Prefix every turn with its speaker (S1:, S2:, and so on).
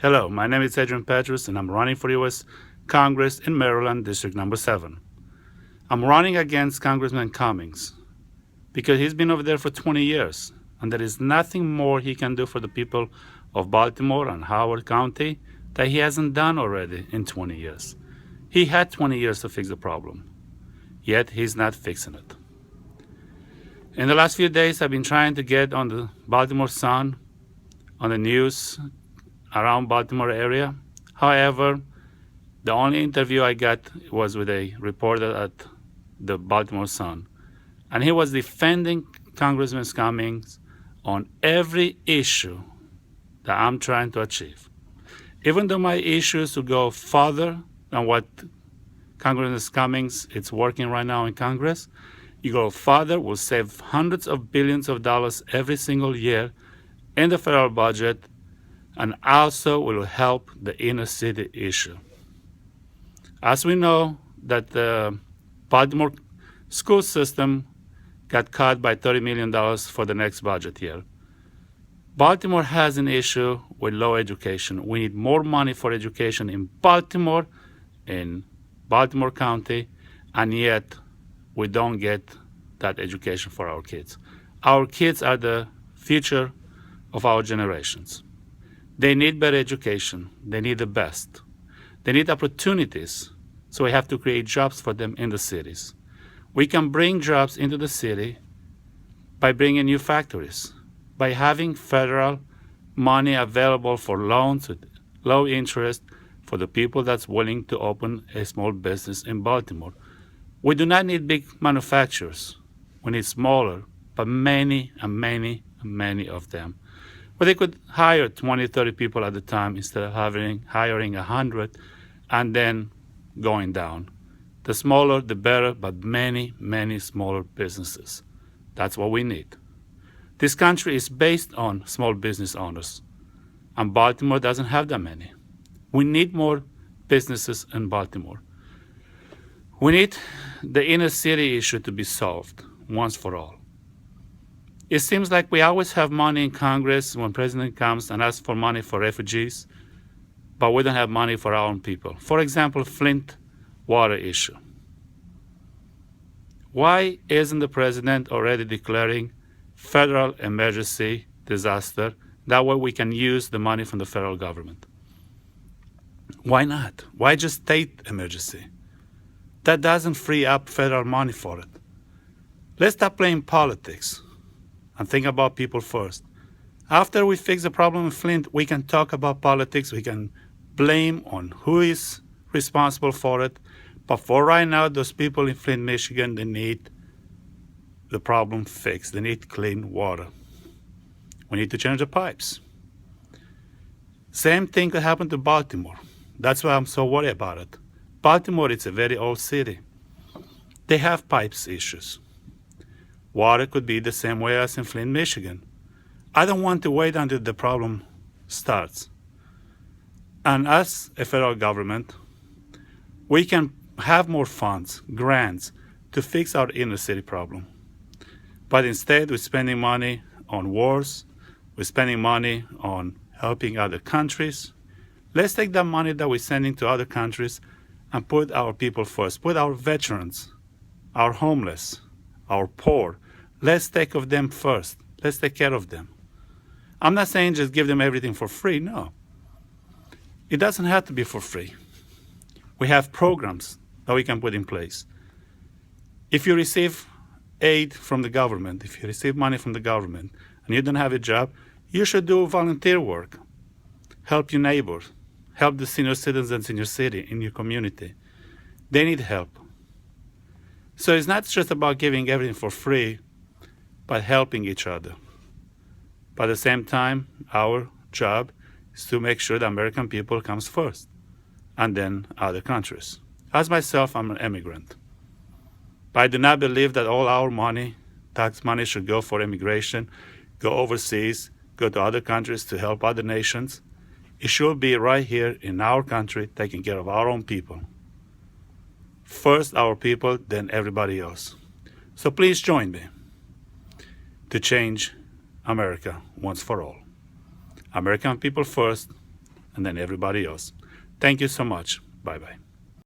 S1: Hello, my name is Adrian Petrus, and I'm running for U.S. Congress in Maryland, District Number 7. I'm running against Congressman Cummings because he's been over there for 20 years, and there is nothing more he can do for the people of Baltimore and Howard County that he hasn't done already in 20 years. He had 20 years to fix the problem, yet he's not fixing it. In the last few days, I've been trying to get on the Baltimore Sun, on the news around Baltimore area. However, the only interview I got was with a reporter at the Baltimore Sun, and he was defending Congressman Cummings on every issue that I'm trying to achieve. Even though my issues will go further than what Congressman Cummings is working right now in Congress, you go further, will save hundreds of billions of dollars every single year in the federal budget, and also will help the inner city issue. As we know that the Baltimore school system got cut by $30 million for the next budget year. Baltimore has an issue with low education. We need more money for education in Baltimore County, and yet we don't get that education for our kids. Our kids are the future of our generations. They need better education. They need the best. They need opportunities, so we have to create jobs for them in the cities. We can bring jobs into the city by bringing new factories, by having federal money available for loans with low interest for the people that's willing to open a small business in Baltimore. We do not need big manufacturers. We need smaller, but many and many and many of them, where they could hire 20, 30 people at a time instead of hiring 100 and then going down. The smaller, the better, but many, many smaller businesses. That's what we need. This country is based on small business owners, and Baltimore doesn't have that many. We need more businesses in Baltimore. We need the inner city issue to be solved once for all. It seems like we always have money in Congress when president comes and asks for money for refugees, but we don't have money for our own people. For example, Flint water issue. Why isn't the president already declaring federal emergency disaster? That way we can use the money from the federal government. Why not? Why just state emergency? That doesn't free up federal money for it. Let's stop playing politics and think about people first. After we fix the problem in Flint, we can talk about politics. We can blame on who is responsible for it. But for right now, those people in Flint, Michigan, they need the problem fixed. They need clean water. We need to change the pipes. Same thing could happen to Baltimore. That's why I'm so worried about it. Baltimore is a very old city. They have pipes issues. Water could be the same way as in Flint, Michigan. I don't want to wait until the problem starts. And as a federal government, we can have more funds, grants, to fix our inner city problem. But instead, we're spending money on wars. We're spending money on helping other countries. Let's take that money that we're sending to other countries and put our people first. Put our veterans, our homeless, our poor. Let's take of them first. Let's take care of them. I'm not saying just give them everything for free. No. It doesn't have to be for free. We have programs that we can put in place. If you receive aid from the government, if you receive money from the government, and you don't have a job, you should do volunteer work. Help your neighbors. Help the senior citizens in your city, in your community. They need help. So it's not just about giving everything for free, but helping each other. But at the same time, our job is to make sure the American people comes first, and then other countries. As myself, I'm an immigrant. But I do not believe that all our money, tax money, should go for immigration, go overseas, go to other countries to help other nations. It should be right here in our country, taking care of our own people. First our people, then everybody else. So please join me to change America once for all. American people first, and then everybody else. Thank you so much. Bye bye.